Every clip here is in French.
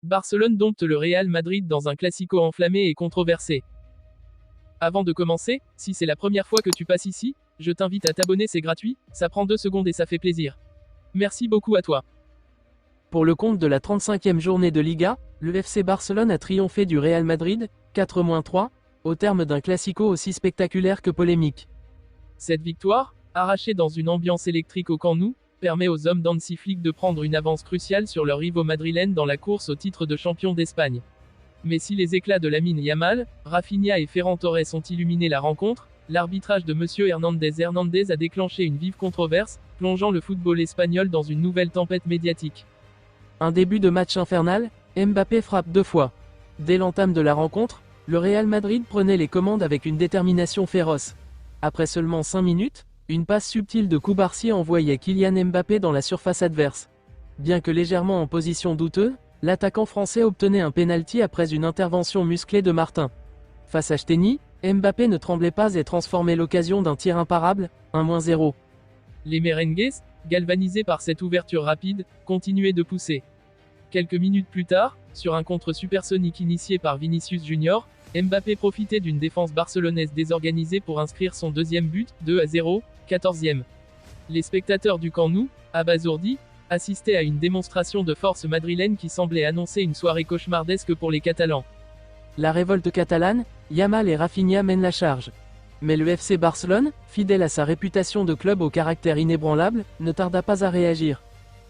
Barcelone dompte le Real Madrid dans un classico enflammé et controversé. Avant de commencer, si c'est la première fois que tu passes ici, je t'invite à t'abonner, c'est gratuit, ça prend 2 secondes et ça fait plaisir. Merci beaucoup à toi. Pour le compte de la 35e journée de Liga, le FC Barcelone a triomphé du Real Madrid, 4-3, au terme d'un classico aussi spectaculaire que polémique. Cette victoire, arrachée dans une ambiance électrique au Camp Nou, permet aux hommes d'Hansi Flick de prendre une avance cruciale sur leurs rivaux madrilènes dans la course au titre de champion d'Espagne. Mais si les éclats de Lamine Yamal, Rafinha et Ferran Torres ont illuminé la rencontre, l'arbitrage de Monsieur Hernandez a déclenché une vive controverse, plongeant le football espagnol dans une nouvelle tempête médiatique. Un début de match infernal, Mbappé frappe 2 fois. Dès l'entame de la rencontre, le Real Madrid prenait les commandes avec une détermination féroce. Après seulement 5 minutes, une passe subtile de Cubarsí envoyait Kylian Mbappé dans la surface adverse. Bien que légèrement en position douteuse, l'attaquant français obtenait un pénalty après une intervention musclée de Martin. Face à Steny, Mbappé ne tremblait pas et transformait l'occasion d'un tir imparable, 1-0. Les merengues, galvanisés par cette ouverture rapide, continuaient de pousser. Quelques minutes plus tard, sur un contre supersonique initié par Vinicius Junior, Mbappé profitait d'une défense barcelonaise désorganisée pour inscrire son deuxième but, 2-0, 14e. Les spectateurs du Camp Nou, abasourdis, assistaient à une démonstration de force madrilène qui semblait annoncer une soirée cauchemardesque pour les Catalans. La révolte catalane, Yamal et Rafinha mènent la charge. Mais le FC Barcelone, fidèle à sa réputation de club au caractère inébranlable, ne tarda pas à réagir.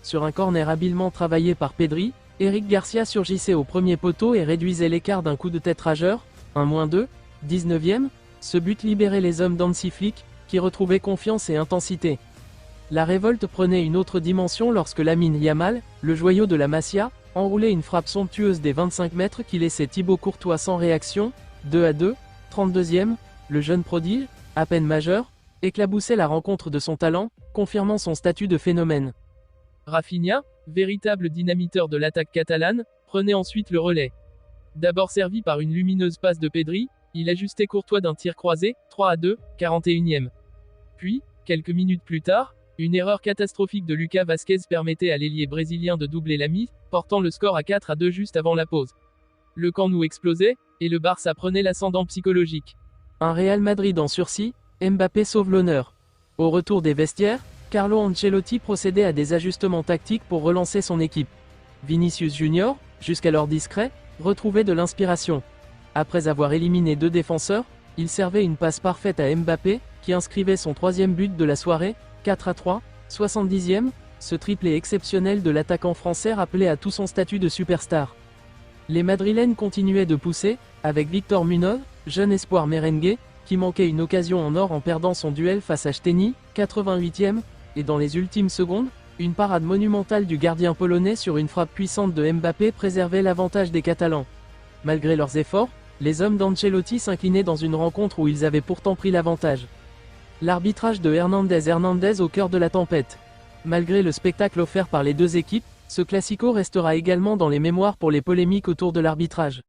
Sur un corner habilement travaillé par Pedri, Eric Garcia surgissait au premier poteau et réduisait l'écart d'un coup de tête rageur, 1-2, 19e, ce but libérait les hommes d'Hansi Flick, qui retrouvaient confiance et intensité. La révolte prenait une autre dimension lorsque Lamine Yamal, le joyau de la Masia, enroulait une frappe somptueuse des 25 mètres qui laissait Thibaut Courtois sans réaction, 2-2, 32e, le jeune prodige, à peine majeur, éclaboussait la rencontre de son talent, confirmant son statut de phénomène. Rafinha, véritable dynamiteur de l'attaque catalane, prenait ensuite le relais. D'abord servi par une lumineuse passe de Pedri, il ajustait Courtois d'un tir croisé, 3-2, 41e. Puis, quelques minutes plus tard, une erreur catastrophique de Lucas Vazquez permettait à l'ailier brésilien de doubler la mise, portant le score à 4-2 juste avant la pause. Le Camp Nou explosait, et le Barça prenait l'ascendant psychologique. Un Real Madrid en sursis, Mbappé sauve l'honneur. Au retour des vestiaires, Carlo Ancelotti procédait à des ajustements tactiques pour relancer son équipe. Vinicius Junior, jusqu'alors discret, retrouvait de l'inspiration. Après avoir éliminé 2 défenseurs, il servait une passe parfaite à Mbappé, qui inscrivait son 3e but de la soirée, 4-3, 70e, ce triplé exceptionnel de l'attaquant français rappelait à tout son statut de superstar. Les Madrilènes continuaient de pousser, avec Victor Munoz, jeune espoir merengue, qui manquait une occasion en or en perdant son duel face à Steny, 88e, et dans les ultimes secondes, une parade monumentale du gardien polonais sur une frappe puissante de Mbappé préservait l'avantage des Catalans. Malgré leurs efforts, les hommes d'Ancelotti s'inclinaient dans une rencontre où ils avaient pourtant pris l'avantage. L'arbitrage de Hernandez au cœur de la tempête. Malgré le spectacle offert par les deux équipes, ce classico restera également dans les mémoires pour les polémiques autour de l'arbitrage.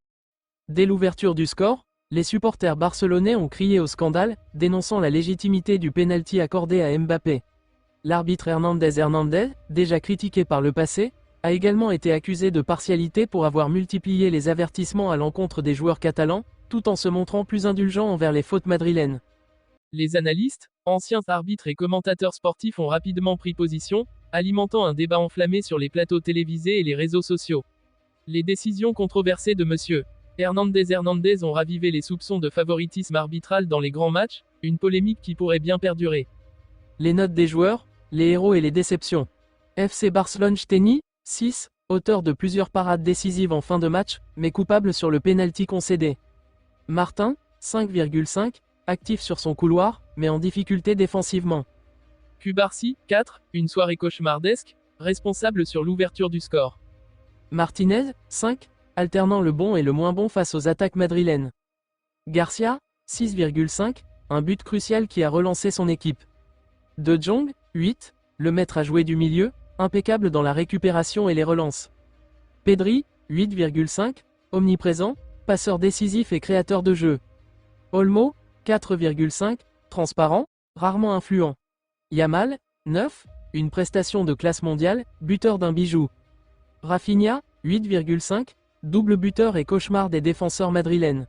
Dès l'ouverture du score, les supporters barcelonais ont crié au scandale, dénonçant la légitimité du pénalty accordé à Mbappé. L'arbitre Hernandez, déjà critiqué par le passé, a également été accusé de partialité pour avoir multiplié les avertissements à l'encontre des joueurs catalans, tout en se montrant plus indulgent envers les fautes madrilènes. Les analystes, anciens arbitres et commentateurs sportifs ont rapidement pris position, alimentant un débat enflammé sur les plateaux télévisés et les réseaux sociaux. Les décisions controversées de M. Hernandez ont ravivé les soupçons de favoritisme arbitral dans les grands matchs, une polémique qui pourrait bien perdurer. Les notes des joueurs, les héros et les déceptions. FC Barcelone Steny, 6, auteur de plusieurs parades décisives en fin de match, mais coupable sur le pénalty concédé. Martin, 5,5, actif sur son couloir, mais en difficulté défensivement. Cubarsí, 4, une soirée cauchemardesque, responsable sur l'ouverture du score. Martinez, 5, alternant le bon et le moins bon face aux attaques madrilènes. Garcia, 6,5, un but crucial qui a relancé son équipe. De Jong, 8, le maître à jouer du milieu, impeccable dans la récupération et les relances. Pedri, 8,5, omniprésent, passeur décisif et créateur de jeu. Olmo, 4,5, transparent, rarement influent. Yamal, 9, une prestation de classe mondiale, buteur d'un bijou. Rafinha, 8,5, double buteur et cauchemar des défenseurs madrilènes.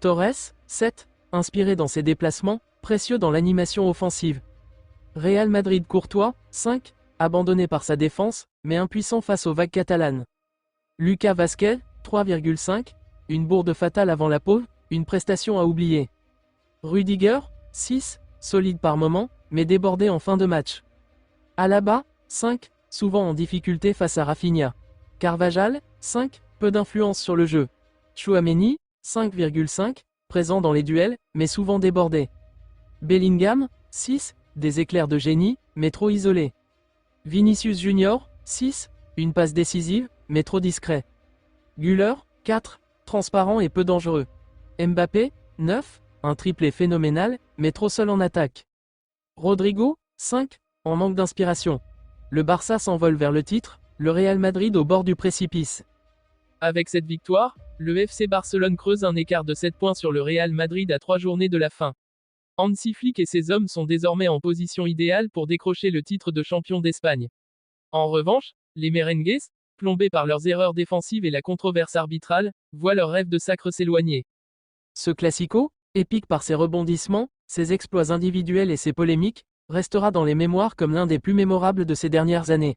Torres, 7, inspiré dans ses déplacements, précieux dans l'animation offensive. Real Madrid Courtois, 5, abandonné par sa défense, mais impuissant face aux vagues catalanes. Lucas Vazquez, 3,5, une bourde fatale avant la pause, une prestation à oublier. Rudiger, 6, solide par moments, mais débordé en fin de match. Alaba, 5, souvent en difficulté face à Rafinha. Carvajal, 5, peu d'influence sur le jeu. Tchouaméni, 5,5, présent dans les duels, mais souvent débordé. Bellingham, 6, des éclairs de génie, mais trop isolé. Vinicius Junior, 6, une passe décisive, mais trop discret. Güler, 4, transparent et peu dangereux. Mbappé, 9, un triplé phénoménal, mais trop seul en attaque. Rodrigo, 5, en manque d'inspiration. Le Barça s'envole vers le titre, le Real Madrid au bord du précipice. Avec cette victoire, le FC Barcelone creuse un écart de 7 points sur le Real Madrid à 3 journées de la fin. Hansi Flick et ses hommes sont désormais en position idéale pour décrocher le titre de champion d'Espagne. En revanche, les merengues, plombés par leurs erreurs défensives et la controverse arbitrale, voient leur rêve de sacre s'éloigner. Ce classico, épique par ses rebondissements, ses exploits individuels et ses polémiques, restera dans les mémoires comme l'un des plus mémorables de ces dernières années.